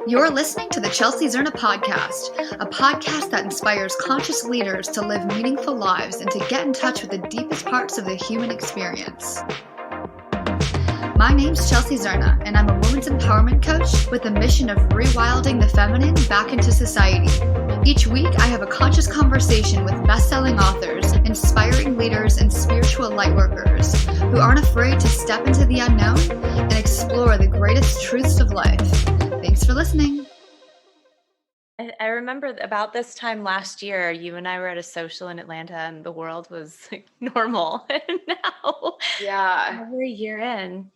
You're listening to the Chelsea Zerna podcast, a podcast that inspires conscious leaders to live meaningful lives and to get in touch with the deepest parts of the human experience. My name's Chelsea Zerna, and I'm a women's empowerment coach with the mission of rewilding the feminine back into society. Each week, I have a conscious conversation with best-selling authors, inspiring leaders, and spiritual lightworkers who aren't afraid to step into the unknown and explore the greatest truths of life. Thanks for listening. I remember about this time last year, you and I were at a social in Atlanta and the world was like normal. And now, we're a year in.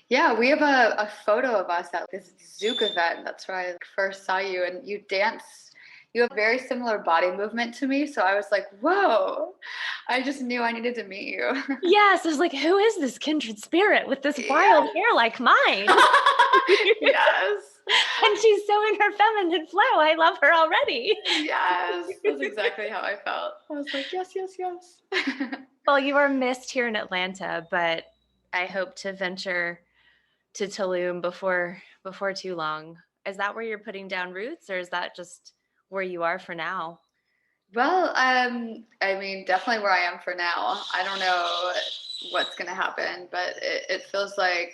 Yeah, we have a photo of us at this Zouk event. That's where I first saw you, and you dance. You have very similar body movement to me, so I was like, whoa, I just knew I needed to meet you. Yes, I was like, who is this kindred spirit with this wild hair like mine? Yes. And she's so in her feminine flow. I love her already. Yes, that's exactly how I felt. I was like, yes, yes, yes. Well, you are missed here in Atlanta, but I hope to venture to Tulum before too long. Is that where you're putting down roots, or is that just where you are for now? Well, I mean, definitely where I am for now. I don't know what's going to happen, but it feels like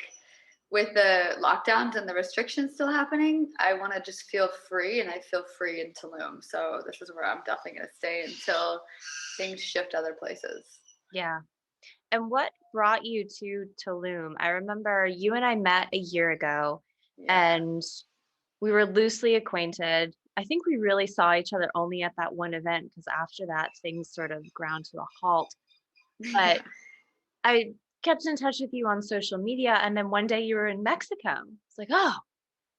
with the lockdowns and the restrictions still happening, I want to just feel free, and I feel free in Tulum. So this is where I'm definitely going to stay until things shift other places. Yeah. And what brought you to Tulum? I remember you and I met a year ago, and we were loosely acquainted. I think we really saw each other only at that one event because after that, things sort of ground to a halt. But I kept in touch with you on social media, and then one day you were in Mexico. It's like, oh,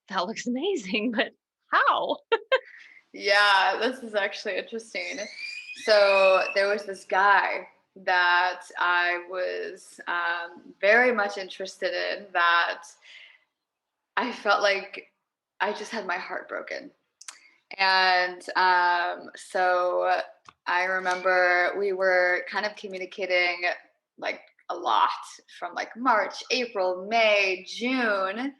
that looks amazing, but how? Yeah, this is actually interesting. So there was this guy that I was very much interested in, that I felt like I just had my heart broken. And so I remember we were kind of communicating like a lot from like March, April, May, June.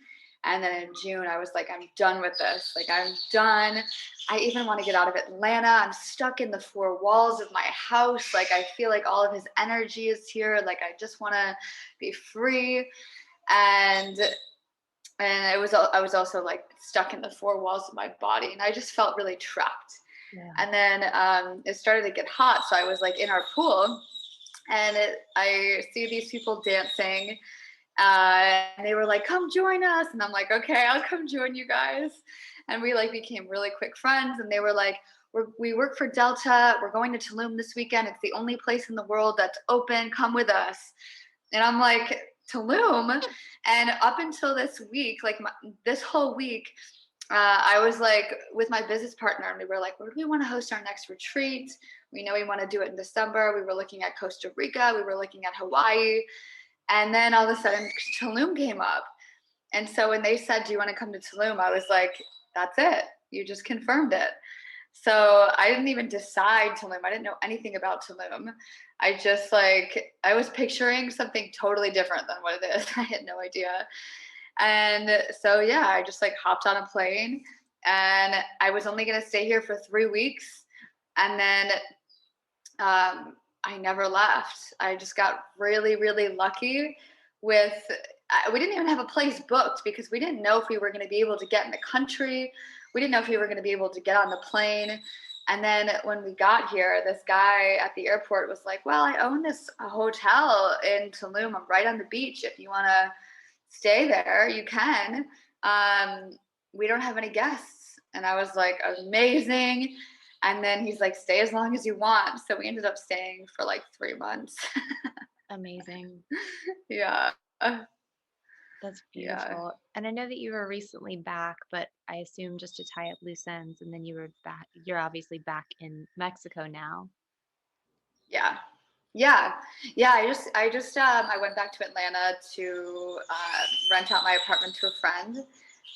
And then in June, I was like, I'm done with this. Like, I'm done. I even want to get out of Atlanta. I'm stuck in the four walls of my house. Like, I feel like all of his energy is here. Like, I just want to be free. And I was also like stuck in the four walls of my body, and I just felt really trapped. Yeah. And then it started to get hot, so I was like in our pool, and I see these people dancing, and they were like, come join us. And I'm like, okay, I'll come join you guys. And we like became really quick friends, and they were like, we work for Delta, we're going to Tulum this weekend, it's the only place in the world that's open, come with us. And I'm like, Tulum. And up until this week, like this whole week, I was like with my business partner, and we were like, where do we want to host our next retreat? We know we want to do it in December. We were looking at Costa Rica. We were looking at Hawaii. And then all of a sudden, Tulum came up. And so when they said, do you want to come to Tulum? I was like, that's it. You just confirmed it. So I didn't even decide Tulum. I didn't know anything about Tulum. I just I was picturing something totally different than what it is. I had no idea. And so, yeah, I just hopped on a plane, and I was only going to stay here for 3 weeks. And then I never left. I just got really, really lucky with, we didn't even have a place booked because we didn't know if we were going to be able to get in the country. We didn't know if we were going to be able to get on the plane. And then when we got here, this guy at the airport was like, well, I own this hotel in Tulum. I'm right on the beach. If you want to stay there, you can. We don't have any guests. And I was like, amazing. And then he's like, stay as long as you want. So we ended up staying for 3 months. Amazing. Yeah. That's beautiful. Yeah. And I know that you were recently back, but I assume just to tie up loose ends, and then you were back. You're obviously back in Mexico now. Yeah. I went back to Atlanta to rent out my apartment to a friend,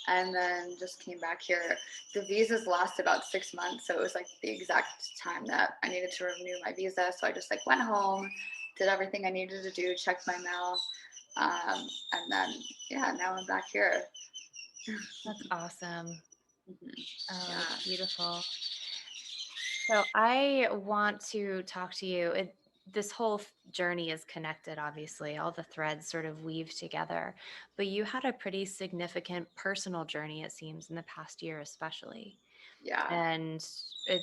and then just came back here. The visas last about 6 months, so it was the exact time that I needed to renew my visa. So I just went home, did everything I needed to do, checked my mail. And then, now I'm back here. That's awesome. Mhm. Oh, that's Yeah. beautiful. So I want to talk to you. This whole journey is connected, obviously. All the threads sort of weave together. But you had a pretty significant personal journey, it seems, in the past year, especially. Yeah. And it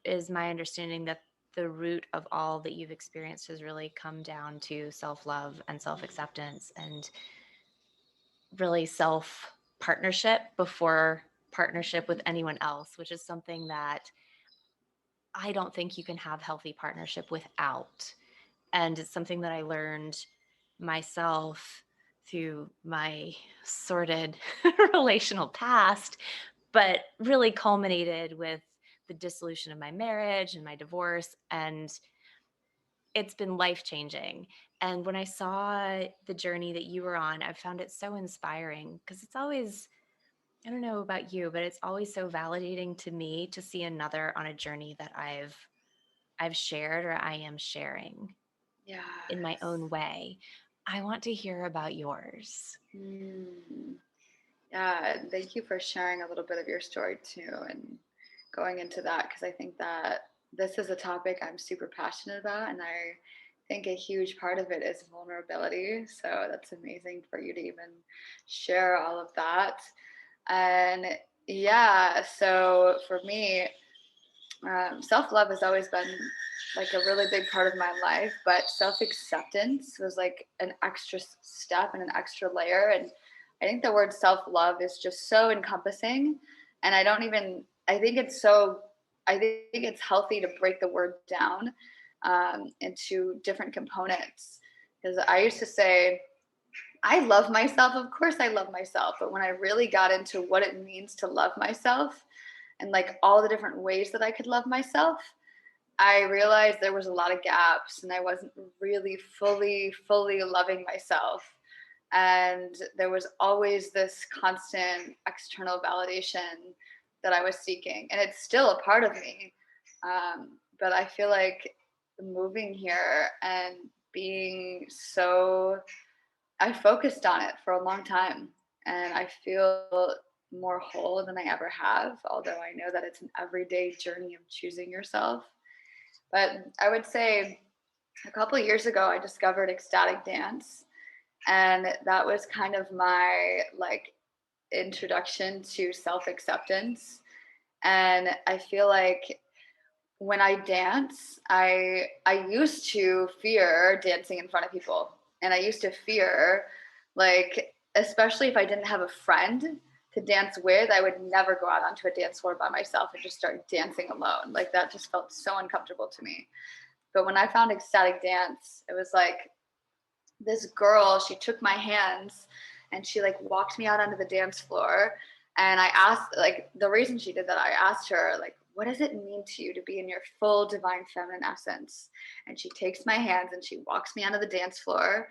is my understanding that the root of all that you've experienced has really come down to self love and self acceptance and really self partnership before partnership with anyone else, which is something that I don't think you can have healthy partnership without. And it's something that I learned myself through my sordid relational past, but really culminated with the dissolution of my marriage and my divorce. And it's been life changing. And when I saw the journey that you were on, I found it so inspiring because it's always, I don't know about you, but it's always so validating to me to see another on a journey that I've shared or I am sharing in my Yes. own way. I want to hear about yours. Mm. Yeah, and thank you for sharing a little bit of your story too and going into that because I think that this is a topic I'm super passionate about and I think a huge part of it is vulnerability. So that's amazing for you to even share all of that. And yeah, so for me, self love has always been like a really big part of my life, but self acceptance was like an extra step and an extra layer. And I think the word self love is just so encompassing. And I don't even, I think it's so, I think it's healthy to break the word down into different components. Because I used to say, I love myself. Of course, I love myself. But when I really got into what it means to love myself and like all the different ways that I could love myself, I realized there was a lot of gaps and I wasn't really fully loving myself. And there was always this constant external validation that I was seeking. And it's still a part of me. But I feel like moving here and being so, I focused on it for a long time. And I feel more whole than I ever have, although I know that it's an everyday journey of choosing yourself. But I would say a couple of years ago, I discovered ecstatic dance. And that was kind of my like introduction to self acceptance. And I feel like when I dance, I used to fear dancing in front of people. And I used to fear like especially if I didn't have a friend to dance with, I would never go out onto a dance floor by myself and just start dancing alone. Like that just felt so uncomfortable to me. But when I found ecstatic dance, it was like this girl, she took my hands and she like walked me out onto the dance floor. And I asked, like, the reason she did that, I asked her, like, what does it mean to you to be in your full divine feminine essence? And she takes my hands and she walks me onto the dance floor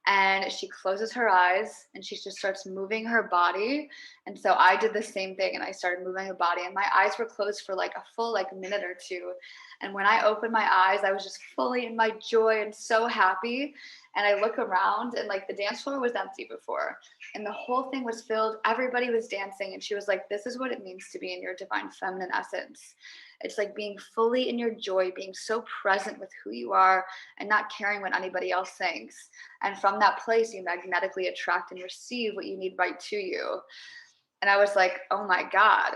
and she closes her eyes and she just starts moving her body. And so I did the same thing and I started moving the body and my eyes were closed for like a full like minute or two. And when I opened my eyes, I was just fully in my joy and so happy. And I look around and like the dance floor was empty before and the whole thing was filled. Everybody was dancing and she was like, this is what it means to be in your divine feminine essence. It's like being fully in your joy, being so present with who you are and not caring what anybody else thinks. And from that place, you magnetically attract and receive what you need right to you. And I was like, oh my God.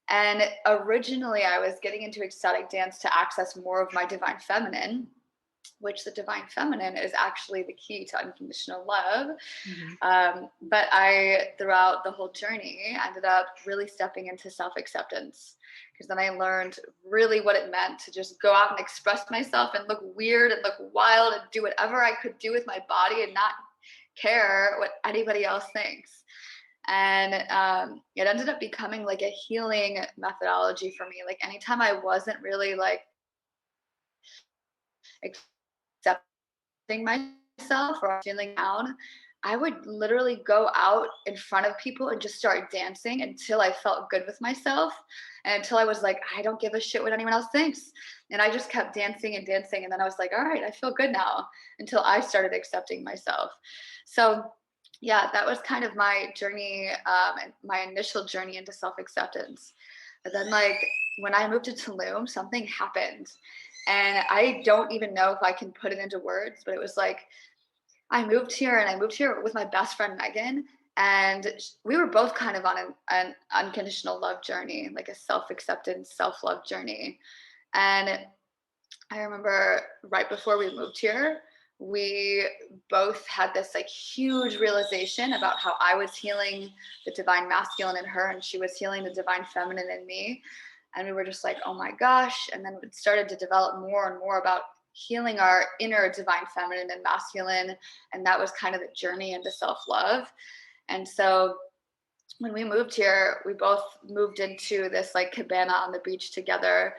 And originally, I was getting into ecstatic dance to access more of my divine feminine, which the divine feminine is actually the key to unconditional love. Mhm. But I, throughout the whole journey, ended up really stepping into self acceptance because then I learned really what it meant to just go out and express myself and look weird and look wild and do whatever I could do with my body and not care what anybody else thinks. And it ended up becoming like a healing methodology for me. Like anytime I wasn't really like accepting myself or feeling down, I would literally go out in front of people and just start dancing until I felt good with myself and until I was like, I don't give a shit what anyone else thinks. And I just kept dancing and dancing. And then I was like, all right, I feel good now until I started accepting myself. So yeah, that was kind of my journey, and my initial journey into self-acceptance. But then, like, when I moved to Tulum, something happened. And I don't even know if I can put it into words, but it was like I moved here with my best friend Megan. And we were both kind of on an unconditional love journey, like a self acceptance, self love journey. And I remember right before we moved here, we both had this like huge realization about how I was healing the divine masculine in her and she was healing the divine feminine in me. And we were just like, oh my gosh. And then it started to develop more and more about healing our inner divine feminine and masculine. And that was kind of the journey into self love. And so when we moved here, we both moved into this like cabana on the beach together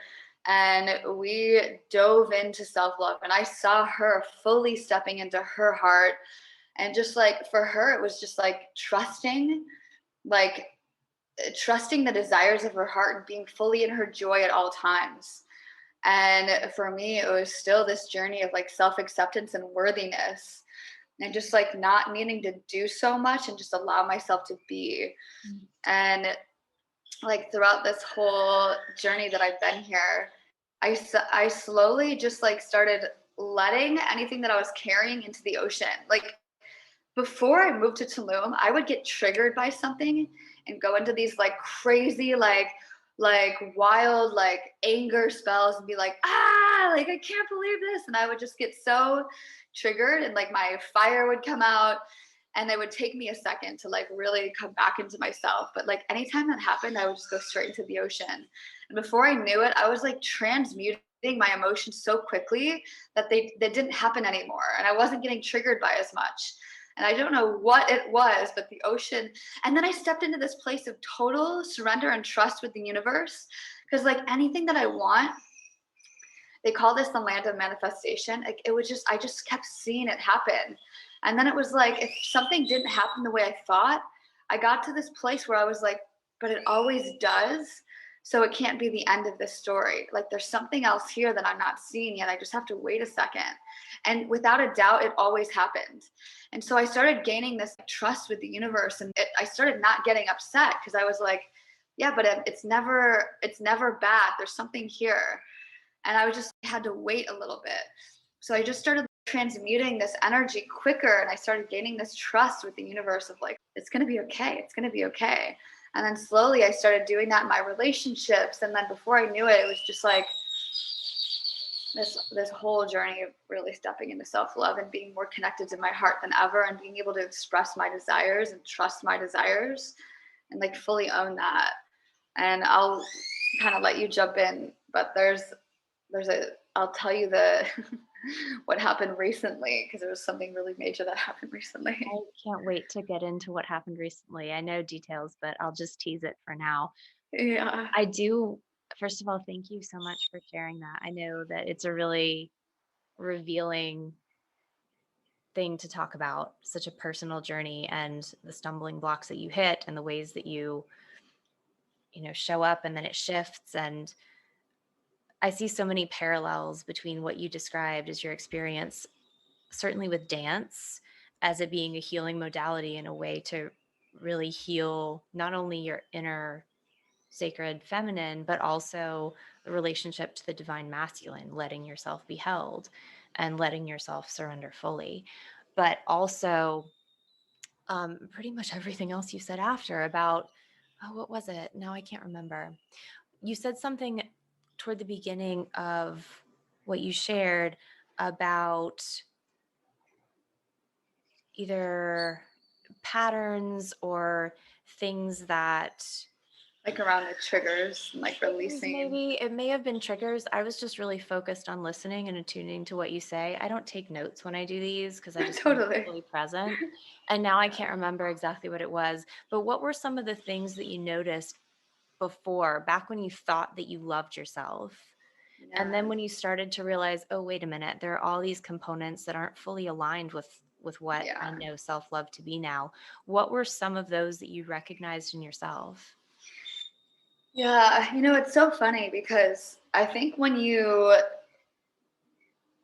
and we dove into self love. And I saw her fully stepping into her heart. And just like for her, it was just like trusting the desires of her heart and being fully in her joy at all times. And for me, it was still this journey of like self acceptance and worthiness and just like not needing to do so much and just allow myself to be. Mm. And like throughout this whole journey that I've been here, I slowly just like started letting anything that I was carrying into the ocean. Like before I moved to Tulum, I would get triggered by something and go into these like crazy, like wild, like anger spells and be like, like I can't believe this. And I would just get so triggered and like my fire would come out and it would take me a second to like really come back into myself. But like anytime that happened, I would just go straight into the ocean. And before I knew it, I was like transmuting my emotions so quickly that they didn't happen anymore. And I wasn't getting triggered by as much. And I don't know what it was, but the ocean. And then I stepped into this place of total surrender and trust with the universe. Because, like, anything that I want, they call this the land of manifestation. Like, it was just, I just kept seeing it happen. And then it was like, if something didn't happen the way I thought, I got to this place where I was like, but it always does. So it can't be the end of this story. Like, there's something else here that I'm not seeing yet. I just have to wait a second. And without a doubt, it always happened. And so I started gaining this trust with the universe, and I started not getting upset because I was like, yeah, but it's never bad. There's something here. And I was just had to wait a little bit. So I just started transmuting this energy quicker, and I started gaining this trust with the universe of like, it's going to be okay. It's going to be okay. And then slowly I started doing that in my relationships. And then before I knew it, it was just like this whole journey of really stepping into self-love and being more connected to my heart than ever and being able to express my desires and trust my desires and like fully own that. And I'll kind of let you jump in, but I'll tell you the what happened recently because there was something really major that happened recently. I can't wait to get into what happened recently. I know details, but I'll just tease it for now. Yeah. I do, first of all, thank you so much for sharing that. I know that it's a really revealing thing to talk about, such a personal journey and the stumbling blocks that you hit and the ways that you show up and then it shifts. And I see so many parallels between what you described as your experience, certainly with dance, as it being a healing modality and a way to really heal not only your inner sacred feminine, but also the relationship to the divine masculine, letting yourself be held and letting yourself surrender fully. But also, pretty much everything else you said after about, oh, what was it? No, I can't remember. You said something toward the beginning of what you shared about either patterns or things that Like around the triggers and like triggers, releasing. maybe it may have been triggers. I was just really focused on listening and attuning to what you say. I don't take notes when I do these because I just want to be Totally. fully present. And now I can't remember exactly what it was. But what were some of the things that you noticed before, back when you thought that you loved yourself? And Yeah. then when you started to realize, oh, wait a minute, there are all these components that aren't fully aligned with what I Yeah. know self-love to be now. What were some of those that you recognized in yourself? Yeah, it's so funny because I think when you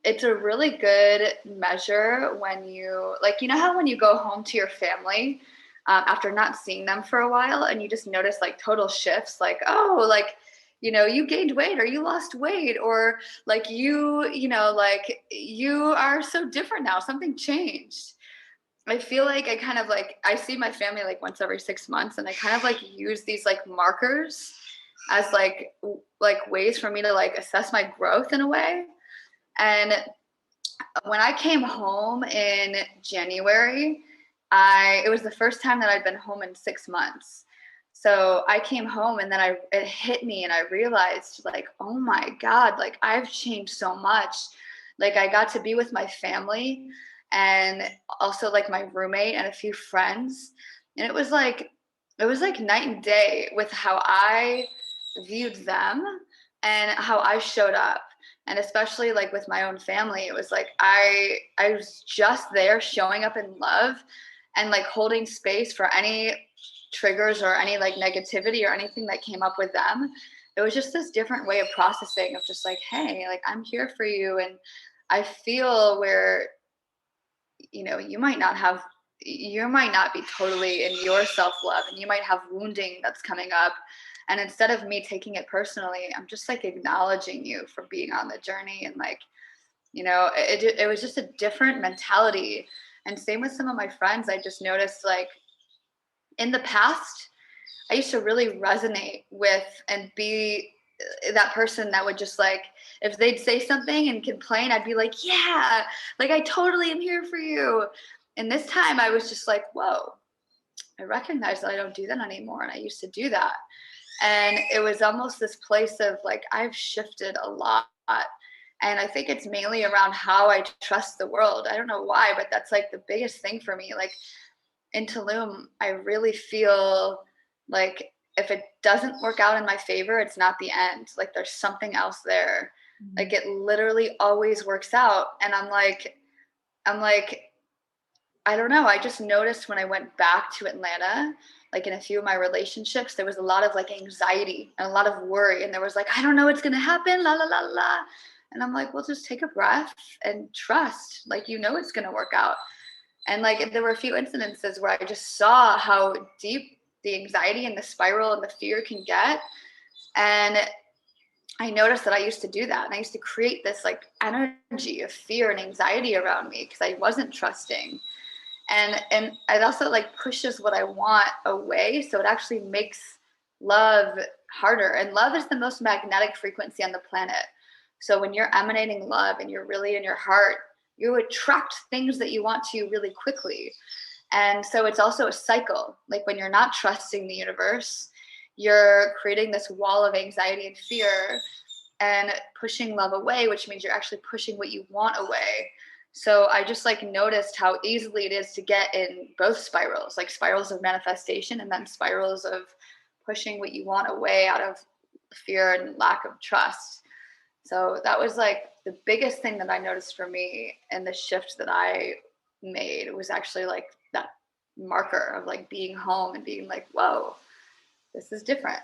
it's a really good measure when you, like, you know how when you go home to your family after not seeing them for a while and you just notice like total shifts, like, oh, like, you gained weight or you lost weight, or like like you are so different now, something changed. I feel like I kind of like, I see my family like once every 6 months, and I kind of like use these like markers as like ways for me to like assess my growth in a way. And when I came home in January, it was the first time that I'd been home in 6 months. So I came home and then it hit me and I realized like, oh my God, like I've changed so much. Like I got to be with my family and also like my roommate and a few friends. And it was like night and day with how I viewed them and how I showed up. And especially like with my own family, it was like I was just there showing up in love and like holding space for any triggers or any like negativity or anything that came up with them. It was just this different way of processing of just like, hey, like I'm here for you. And I feel where you might not be totally in your self-love, and you might have wounding that's coming up. And instead of me taking it personally, I'm just like acknowledging you for being on the journey. And like, it was just a different mentality. And same with some of my friends. I just noticed like in the past, I used to really resonate with and be that person that would just like, if they'd say something and complain, I'd be like, yeah, like I totally am here for you. And this time I was just like, whoa, I recognize that I don't do that anymore. And I used to do that. And it was almost this place of like, I've shifted a lot. And I think it's mainly around how I trust the world. I don't know why, but that's like the biggest thing for me. Like in Tulum, I really feel like if it doesn't work out in my favor, it's not the end. Like there's something else there. Like it literally always works out. And I'm like, I don't know. I just noticed when I went back to Atlanta, like in a few of my relationships, there was a lot of like anxiety and a lot of worry. And there was like, I don't know what's going to happen, la, la, la, la. And I'm like, well, just take a breath and trust. Like, it's going to work out. And like, there were a few incidences where I just saw how deep the anxiety and the spiral and the fear can get. And I noticed that I used to do that. And I used to create this like energy of fear and anxiety around me because I wasn't trusting. And it also like pushes what I want away. So it actually makes love harder. And love is the most magnetic frequency on the planet. So when you're emanating love and you're really in your heart, you attract things that you want to really quickly. And so it's also a cycle. Like when you're not trusting the universe, you're creating this wall of anxiety and fear and pushing love away, which means you're actually pushing what you want away. So I just like noticed how easily it is to get in both spirals, like spirals of manifestation and then spirals of pushing what you want away out of fear and lack of trust. So that was like the biggest thing that I noticed for me, and the shift that I made was actually like that marker of like being home and being like, whoa, this is different.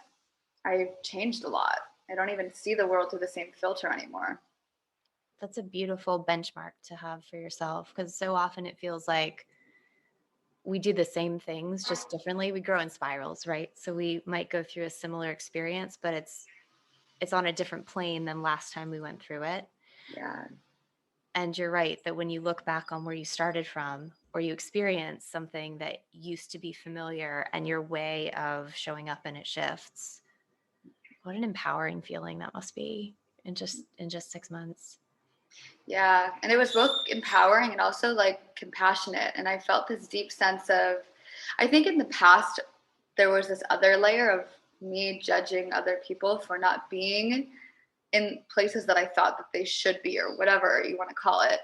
I've changed a lot. I don't even see the world through the same filter anymore. That's a beautiful benchmark to have for yourself, because so often it feels like we do the same things just differently. We grow in spirals, right? So we might go through a similar experience, but it's on a different plane than last time we went through it. Yeah. And you're right that when you look back on where you started from, or you experience something that used to be familiar and your way of showing up and it shifts, what an empowering feeling that must be in just 6 months. Yeah. And it was both empowering and also like compassionate. And I felt this deep sense of, I think in the past, there was this other layer of me judging other people for not being in places that I thought that they should be, or whatever you want to call it.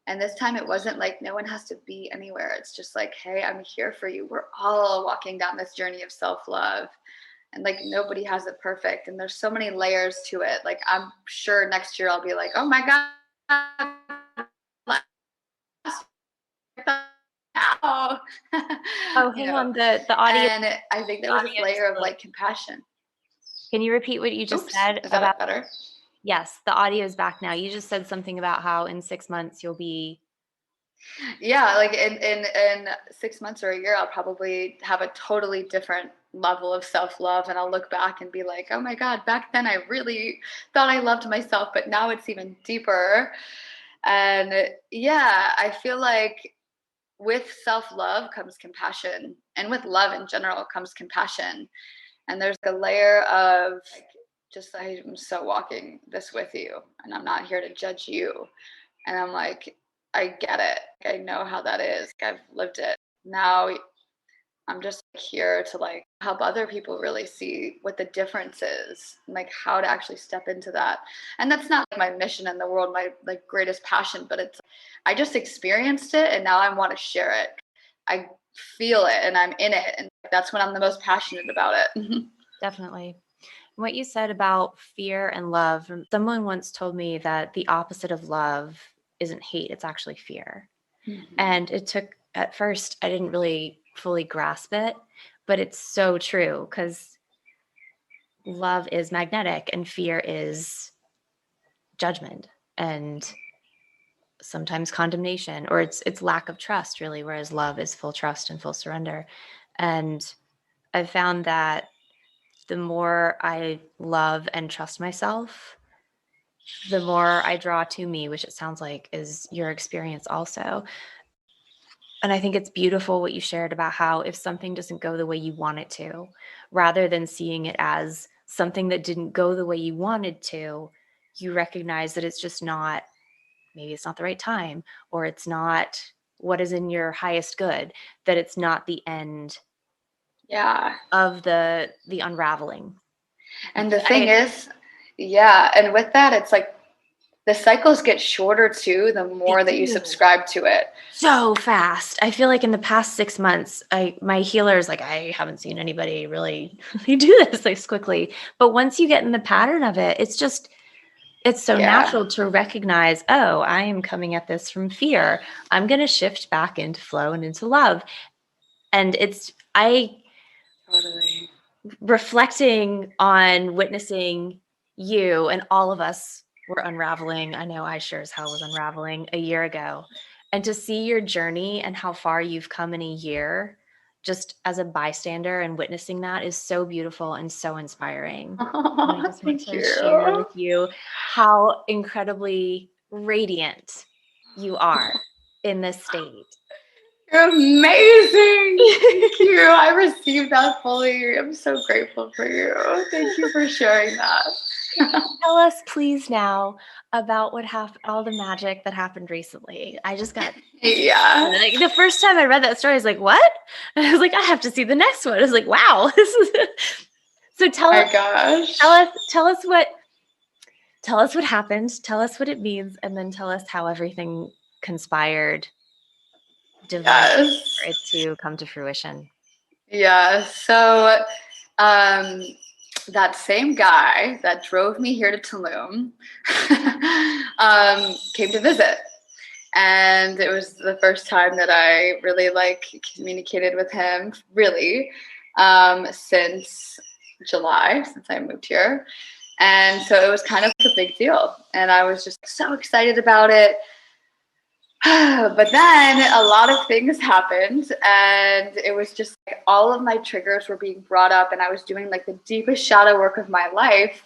And this time it wasn't like no one has to be anywhere. It's just like, hey, I'm here for you. We're all walking down this journey of self-love. And like nobody has it perfect. And there's so many layers to it. Like I'm sure next year I'll be like, oh my God, now. Oh, you hang know. on. The audio And I think the there was this audio just layer of broke. like compassion. Can you repeat what you just Oops, said is about that better? Yes, the audio is back now. You just said something about how in 6 months you'll be. Yeah, like in 6 months or a year, I'll probably have a totally different level of self-love, and I'll look back and be like, oh my God, back then I really thought I loved myself, but now it's even deeper. And yeah, I feel like with self-love comes compassion, and with love in general comes compassion. And there's a layer of like, just I'm so walking this with you, and I'm not here to judge you. And I'm like, I get it. I know how that is. I've lived it. Now I'm just here to like help other people really see what the difference is, and like how to actually step into that. And that's not like my mission in the world, my like greatest passion, but it's I just experienced it and now I want to share it. I feel it and I'm in it, and that's when I'm the most passionate about it. Definitely. What you said about fear and love, someone once told me that the opposite of love isn't hate, it's actually fear. And it took, at first, I didn't really fully grasp it, but it's so true because love is magnetic and fear is judgment and sometimes condemnation, or it's lack of trust, really, whereas love is full trust and full surrender. And I've found that the more I love and trust myself, the more I draw to me, which it sounds like is your experience also. And I think it's beautiful what you shared about how if something doesn't go the way you want it to, rather than seeing it as something that didn't go the way you wanted to, you recognize that it's just not, maybe it's not the right time, or it's not what is in your highest good, that it's not the end Yeah. of the unraveling. And the thing I is, yeah, and with that, it's like the cycles get shorter too, the They more that you do. subscribe to it. So fast. I feel like in the past 6 months, my healers, like, I haven't seen anybody really do this quickly. But once you get in the pattern of it, it's so Yeah. natural to recognize, oh, I am coming at this from fear. I'm going to shift back into flow and into love. And Totally. reflecting on witnessing you, and all of us were unraveling. I know I sure as hell was unraveling a year ago. And to see your journey and how far you've come in a year, just as a bystander and witnessing that, is so beautiful and so inspiring. And I Oh, just want thank to share you. with you how incredibly radiant you are in this state. You're amazing. Thank you. I received that fully. I'm so grateful for you. Thank you for sharing that. Tell us, please, now about what happened, all the magic that happened recently. I just got, Yeah. like, the first time I read that story, I was like, what? And I was like, I have to see the next one. I was like, wow, this is so Oh my gosh. tell us what happened, tell us what it means, and then tell us how everything conspired divinely Yes. for it to come to fruition. Yeah. So um that same guy that drove me here to Tulum came to visit. And it was the first time that I really like communicated with him, really, since July, since I moved here. And so it was kind of a big deal. And I was just so excited about it. But then a lot of things happened, and it was just like all of my triggers were being brought up, and I was doing like the deepest shadow work of my life.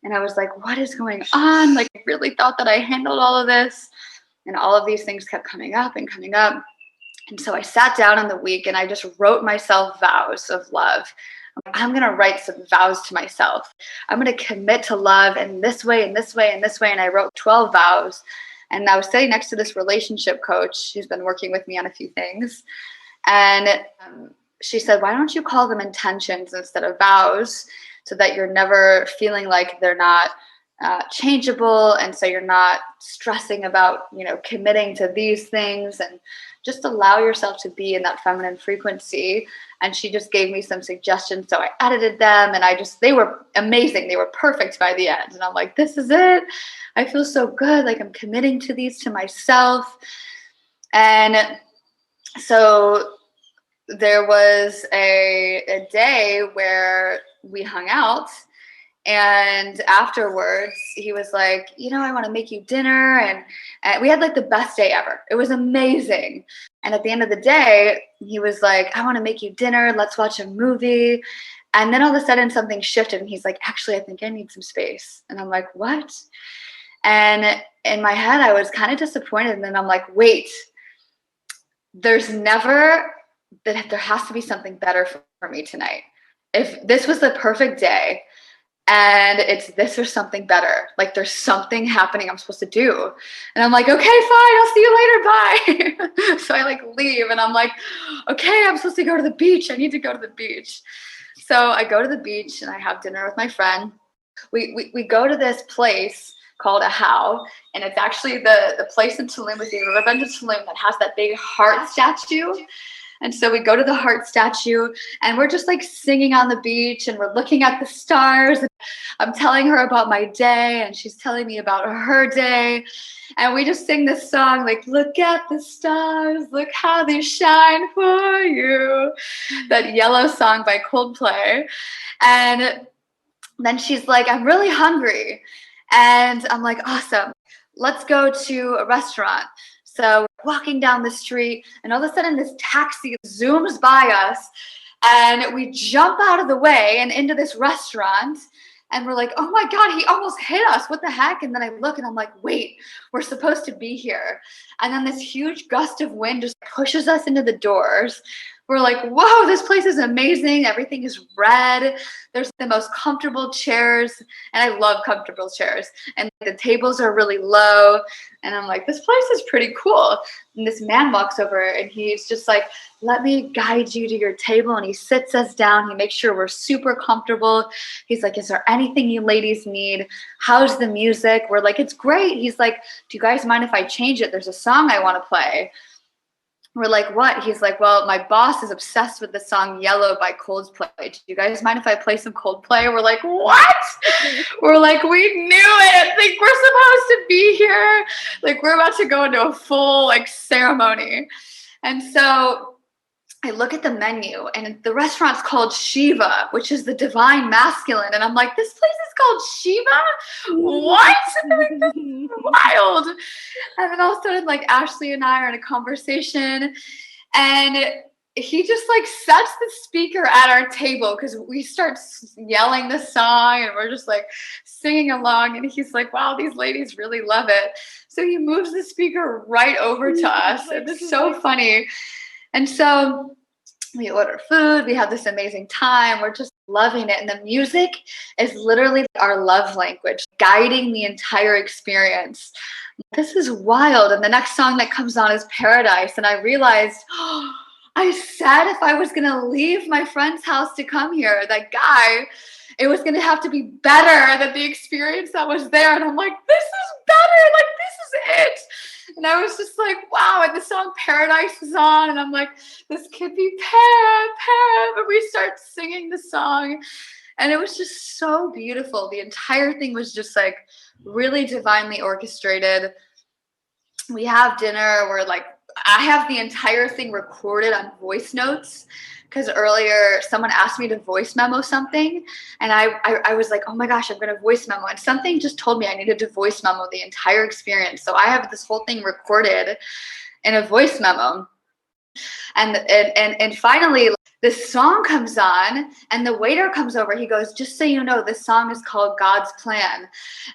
And I was like, what is going on? Like, I really thought that I handled all of this. And all of these things kept coming up and coming up. And so I sat down in the week and I just wrote myself vows of love. I'm going to write some vows to myself. I'm going to commit to love in this way, in this way, in this way. And I wrote 12 vows. And I was sitting next to this relationship coach who's been working with me on a few things. And she said, why don't you call them intentions instead of vows, so that you're never feeling like they're not changeable, and so you're not stressing about committing to these things, and just allow yourself to be in that feminine frequency. And she just gave me some suggestions, so I edited them, and they were amazing. They were perfect by the end, and I'm like, this is it. I feel so good, like I'm committing to these to myself. And so there was a day where we hung out, And afterwards, he was like, I want to make you dinner. And we had like the best day ever. It was amazing. And at the end of the day, he was like, I want to make you dinner. Let's watch a movie. And then all of a sudden something shifted and he's like, actually, I think I need some space. And I'm like, what? And in my head, I was kind of disappointed. And then I'm like, wait, there has to be something better for me tonight. If this was the perfect day, and it's this or something better. Like there's something happening I'm supposed to do. And I'm like, okay, fine, I'll see you later, bye. So I like leave and I'm like, okay, I'm supposed to go to the beach. I need to go to the beach. So I go to the beach and I have dinner with my friend. We go to this place called a How, and it's actually the place in Tulum, if you've ever been to Tulum, that has that big heart statue. And so we go to the heart statue and we're just like singing on the beach and we're looking at the stars. I'm telling her about my day and she's telling me about her day. And we just sing this song like, look at the stars, look how they shine for you. That Yellow song by Coldplay. And then she's like, I'm really hungry. And I'm like, awesome. Let's go to a restaurant. So walking down the street and all of a sudden this taxi zooms by us and we jump out of the way and into this restaurant and we're like, oh my God, he almost hit us. What the heck? And then I look and I'm like, wait, we're supposed to be here. And then this huge gust of wind just pushes us into the doors. We're like, whoa, this place is amazing. Everything is red. There's the most comfortable chairs. And I love comfortable chairs. And the tables are really low. And I'm like, this place is pretty cool. And this man walks over and he's just like, let me guide you to your table. And he sits us down. He makes sure we're super comfortable. He's like, is there anything you ladies need? How's the music? We're like, it's great. He's like, do you guys mind if I change it? There's a song I want to play. We're like, what? He's like, well, my boss is obsessed with the song Yellow by Coldplay. Do you guys mind if I play some Coldplay? We're like, what? We're like, we knew it. Like, we're supposed to be here. Like, we're about to go into a full, like, ceremony. And so I look at the menu and the restaurant's called Shiva, which is the divine masculine. And I'm like, this place is called Shiva? What? Like, this is wild. And then all of a sudden, like Ashley and I are in a conversation and he just like sets the speaker at our table because we start yelling the song and we're just like singing along. And he's like, wow, these ladies really love it. So he moves the speaker right over to us. It's so funny. And so we order food, we have this amazing time, we're just loving it. And the music is literally our love language, guiding the entire experience. This is wild. And the next song that comes on is Paradise. And I realized, I said if I was going to leave my friend's house to come here, that guy, it was going to have to be better than the experience that was there. And I'm like, this is better. Like, this is it. And I was just like, wow. And the song Paradise is on. And I'm like, this could be para. But we start singing the song. And it was just so beautiful. The entire thing was just like really divinely orchestrated. We have dinner. We're like, I have the entire thing recorded on voice notes because earlier someone asked me to voice memo something. And I was like, oh my gosh, I'm going to voice memo. And something just told me I needed to voice memo the entire experience. So I have this whole thing recorded in a voice memo. And finally, this song comes on and the waiter comes over. He goes, just so you know, this song is called God's Plan.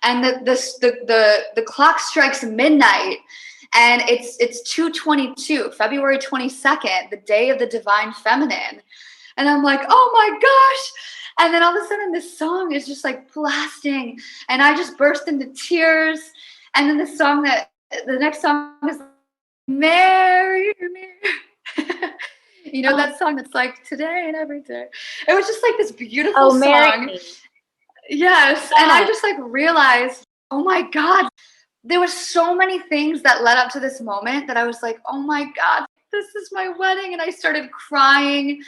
And the clock strikes midnight. And it's 2/22, February 22nd, the day of the divine feminine. And I'm like, oh my gosh. And then all of a sudden this song is just like blasting. And I just burst into tears. And then the next song is Marry Me. You know that song that's like today and every day. It was just like this beautiful song. Marry Me. Yes. And I just like realized, oh my God. There were so many things that led up to this moment that I was like, oh my God, this is my wedding. And I started crying.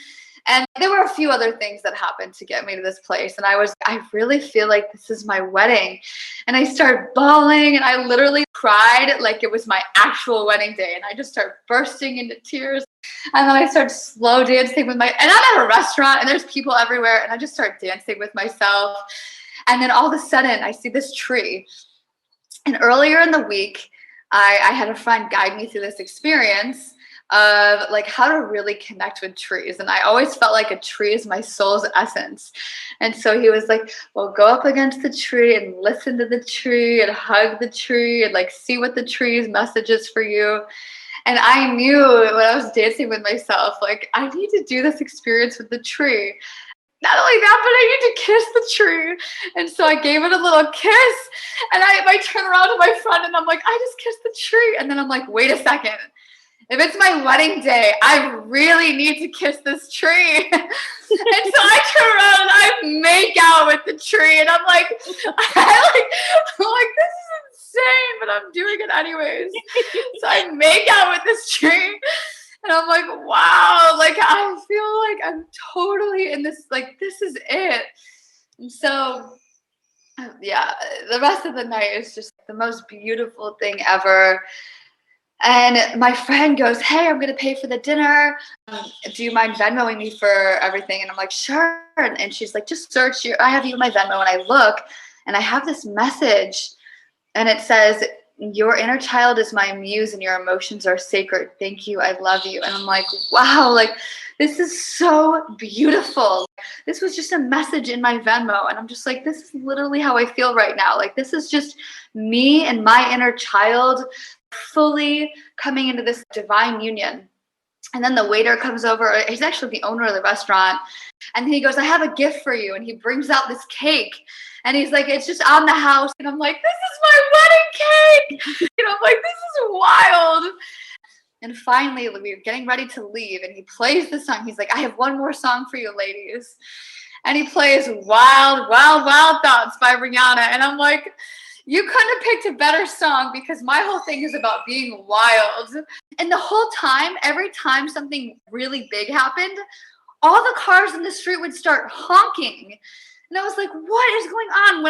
And there were a few other things that happened to get me to this place. And I really feel like this is my wedding. And I started bawling and I literally cried like it was my actual wedding day. And I just started bursting into tears. And then I started slow dancing and I'm at a restaurant and there's people everywhere. And I just started dancing with myself. And then all of a sudden I see this tree. And earlier in the week, I had a friend guide me through this experience of like how to really connect with trees. And I always felt like a tree is my soul's essence. And so he was like, well, go up against the tree and listen to the tree and hug the tree and like see what the tree's message is for you. And I knew when I was dancing with myself, like, I need to do this experience with the tree. Not only that, but I need to kiss the tree. And so I gave it a little kiss. And I turn around to my friend and I'm like, I just kissed the tree. And then I'm like, wait a second. If it's my wedding day, I really need to kiss this tree. And so I turn around and I make out with the tree. And I'm like, this is insane, but I'm doing it anyways. So I make out with this tree. And I'm like, wow, like I feel like I'm totally in this, like, this is it. And so, yeah, the rest of the night is just the most beautiful thing ever. And my friend goes, hey, I'm going to pay for the dinner. Do you mind Venmoing me for everything? And I'm like, sure. And she's like, just search I have you in my Venmo. And I look and I have this message and it says, your inner child is my muse and your emotions are sacred. Thank you. I love you. And I'm like, wow, like this is so beautiful. This was just a message in my Venmo. And I'm just like, this is literally how I feel right now. Like this is just me and my inner child fully coming into this divine union. And then the waiter comes over. He's actually the owner of the restaurant. And he goes, I have a gift for you. And he brings out this cake. And he's like, it's just on the house. And I'm like, this is my wedding cake. And I'm like, this is wild. And finally, we were getting ready to leave. And he plays the song. He's like, I have one more song for you, ladies. And he plays Wild, Wild, Wild Thoughts by Rihanna. And I'm like, you couldn't have picked a better song because my whole thing is about being wild. And the whole time, every time something really big happened, all the cars in the street would start honking. And I was like, what is going on?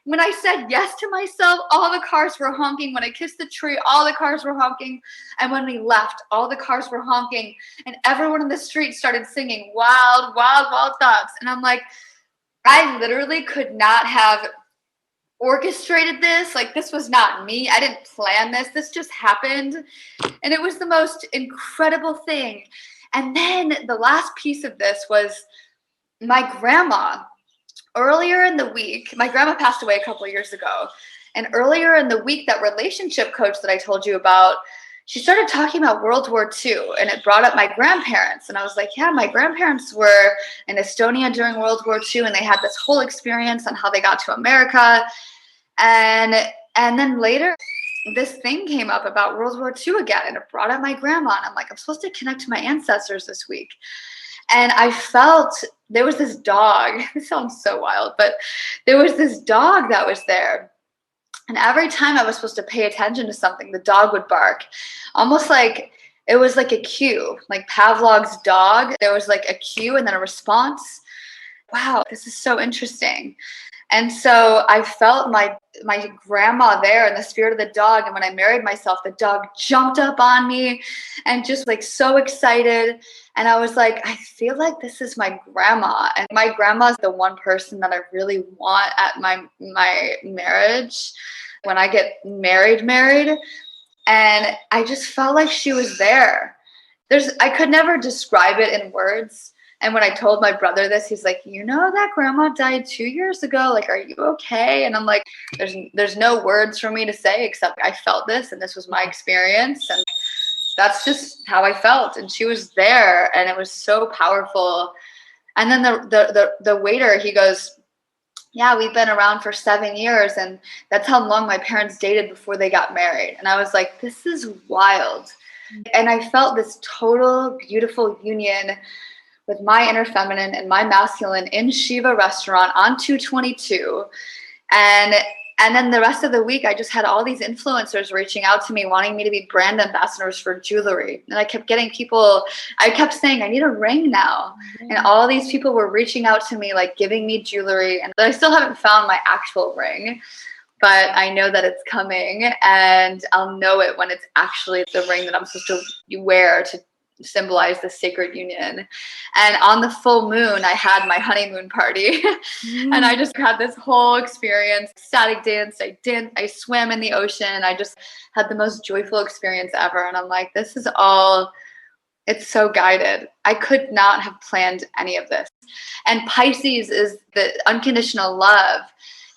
When I said yes to myself, all the cars were honking. When I kissed the tree, all the cars were honking. And when we left, all the cars were honking. And everyone in the street started singing Wild, Wild, Wild Thoughts. And I'm like, I literally could not have orchestrated this. Like this was not me. I didn't plan this. This just happened. And it was the most incredible thing. And then the last piece of this was my grandma. Earlier in the week, my grandma passed away a couple of years ago. And earlier in the week, that relationship coach that I told you about, she started talking about World War II, and it brought up my grandparents. And I was like, yeah, my grandparents were in Estonia during World War II, and they had this whole experience on how they got to America. And then later, this thing came up about World War II again, and it brought up my grandma. And I'm like, I'm supposed to connect to my ancestors this week. And I felt there was this dog. It sounds so wild, but there was this dog that was there. And every time I was supposed to pay attention to something, the dog would bark, almost like it was like a cue, like Pavlov's dog. There was like a cue and then a response. Wow, this is so interesting. And so I felt my grandma there in the spirit of the dog. And when I married myself, the dog jumped up on me and just like so excited. And I was like, I feel like this is my grandma. And my grandma's the one person that I really want at my marriage when I get married. And I just felt like she was there. I could never describe it in words. And when I told my brother this, he's like, you know, that grandma died 2 years ago. Like, are you okay? And I'm like, there's no words for me to say except I felt this and this was my experience. And that's just how I felt. And she was there and it was so powerful. And then the waiter, he goes, yeah, we've been around for 7 years. And that's how long my parents dated before they got married. And I was like, this is wild. And I felt this total beautiful union with my inner feminine and my masculine in Shiva restaurant on 222. And then the rest of the week, I just had all these influencers reaching out to me, wanting me to be brand ambassadors for jewelry. And I kept getting people, I kept saying, I need a ring now. Mm-hmm. And all these people were reaching out to me, like giving me jewelry. And I still haven't found my actual ring, but I know that it's coming and I'll know it when it's actually the ring that I'm supposed to wear to symbolize the sacred union. And on the full moon, I had my honeymoon party. And I just had this whole experience, ecstatic dance. I swam in the ocean. I just had the most joyful experience ever. And I'm like, this is all, it's so guided. I could not have planned any of this. And Pisces is the unconditional love.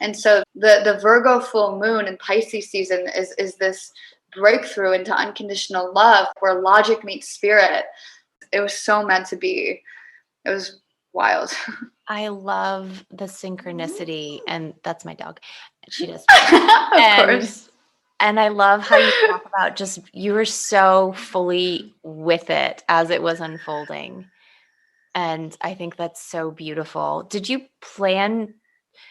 And so the Virgo full moon in Pisces season is this breakthrough into unconditional love where logic meets spirit. It was so meant to be. It was wild. I love the synchronicity, and that's my dog. She does. Of course. And I love how you talk about just, you were so fully with it as it was unfolding. And I think that's so beautiful. Did you plan,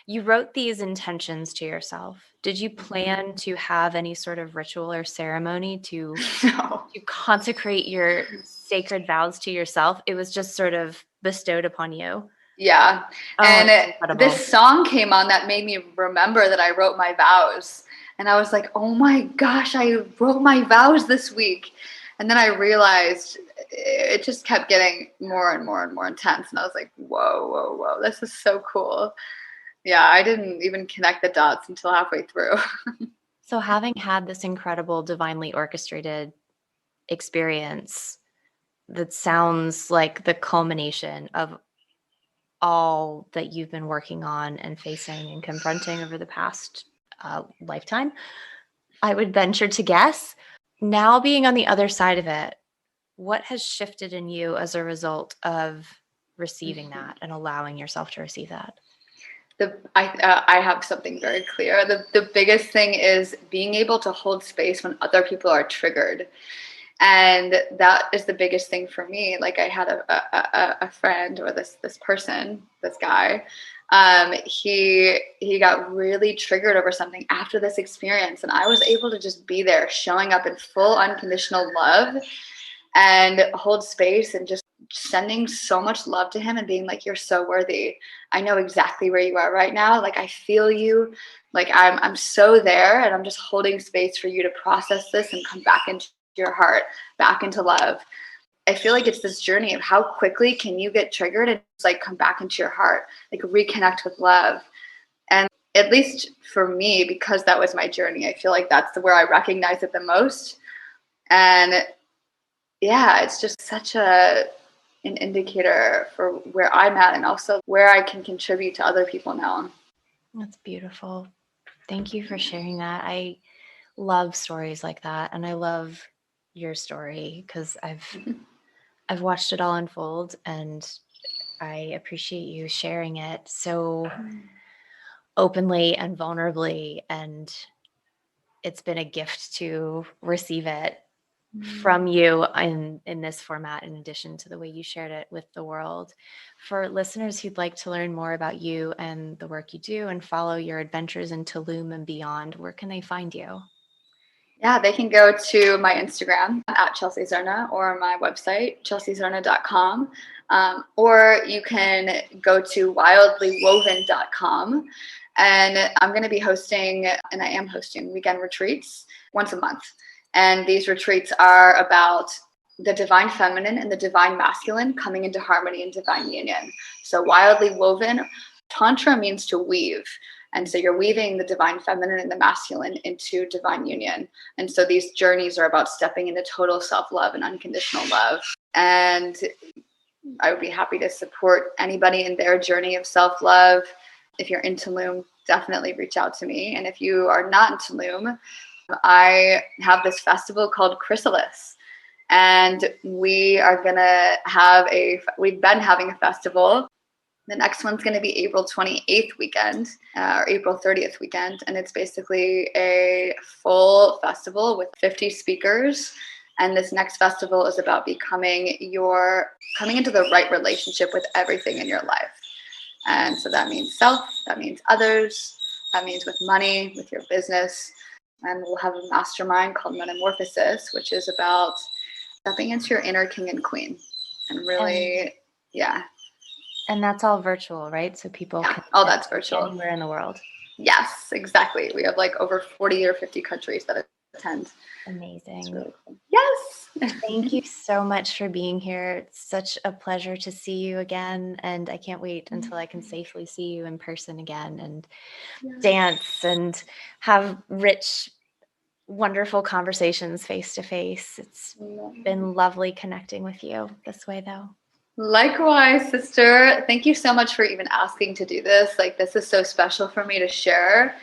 you wrote these intentions to yourself. Did you plan to have any sort of ritual or ceremony to No. consecrate your sacred vows to yourself? It was just sort of bestowed upon you. Yeah. Oh, And this song came on that made me remember that I wrote my vows. And I was like, oh my gosh, I wrote my vows this week. And then I realized it just kept getting more and more and more intense. And I was like, whoa, whoa, whoa, this is so cool. Yeah, I didn't even connect the dots until halfway through. So having had this incredible divinely orchestrated experience that sounds like the culmination of all that you've been working on and facing and confronting over the past lifetime, I would venture to guess, now being on the other side of it, what has shifted in you as a result of receiving that and allowing yourself to receive that? I have something very clear. The biggest thing is being able to hold space when other people are triggered. And that is the biggest thing for me. Like I had a friend, or this person, this guy, he got really triggered over something after this experience. And I was able to just be there, showing up in full unconditional love and hold space and just sending so much love to him and being like, you're so worthy. I know exactly where you are right now. Like I feel you. Like I'm so there, and I'm just holding space for you to process this and come back into your heart, back into love. I feel like it's this journey of how quickly can you get triggered and just like come back into your heart, like reconnect with love. And at least for me, because that was my journey, I feel like that's where I recognize it the most. And yeah, it's just such an indicator for where I'm at and also where I can contribute to other people now. That's beautiful. Thank you for sharing that. I love stories like that, and I love your story because I've watched it all unfold, and I appreciate you sharing it so openly and vulnerably, and it's been a gift to receive it from you in this format, in addition to the way you shared it with the world. For listeners who'd like to learn more about you and the work you do and follow your adventures in Tulum and beyond, where can they find you? Yeah, they can go to my Instagram at Chelsea Zerna, or my website, chelseazerna.com. Or you can go to wildlywoven.com. And I'm going to be hosting, and I am hosting, weekend retreats once a month. And these retreats are about the divine feminine and the divine masculine coming into harmony and divine union. So wildly woven, Tantra means to weave. And so you're weaving the divine feminine and the masculine into divine union. And so these journeys are about stepping into total self-love and unconditional love. And I would be happy to support anybody in their journey of self-love. If you're in Tulum, definitely reach out to me. And if you are not in Tulum, I have this festival called Chrysalis. And we've been having a festival. The next one's going to be April 28th weekend, or April 30th weekend. And it's basically a full festival with 50 speakers. And this next festival is about coming into the right relationship with everything in your life. And so that means self, that means others, that means with money, with your business. And we'll have a mastermind called Metamorphosis, which is about stepping into your inner king and queen. And really, yeah. And that's all virtual, right? So people can all that's virtual anywhere in the world. Yes, exactly. We have like over 40 or 50 countries that attend. Amazing. It's really cool. Yes. Thank you so much for being here. It's such a pleasure to see you again, and I can't wait until I can safely see you in person again and Yes. dance and have rich, wonderful conversations face to face. It's been lovely connecting with you this way, though. Likewise, sister. Thank you so much for even asking to do this. Like, this is so special for me to share.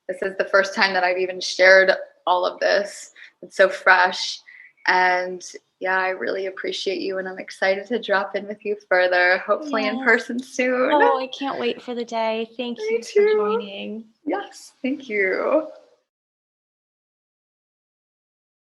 This is the first time that I've even shared all of this. It's so fresh. And yeah, I really appreciate you. And I'm excited to drop in with you further, hopefully in Yes. person soon. Oh, I can't wait for the day. Thank Me you for too. joining. Yes. Thank you.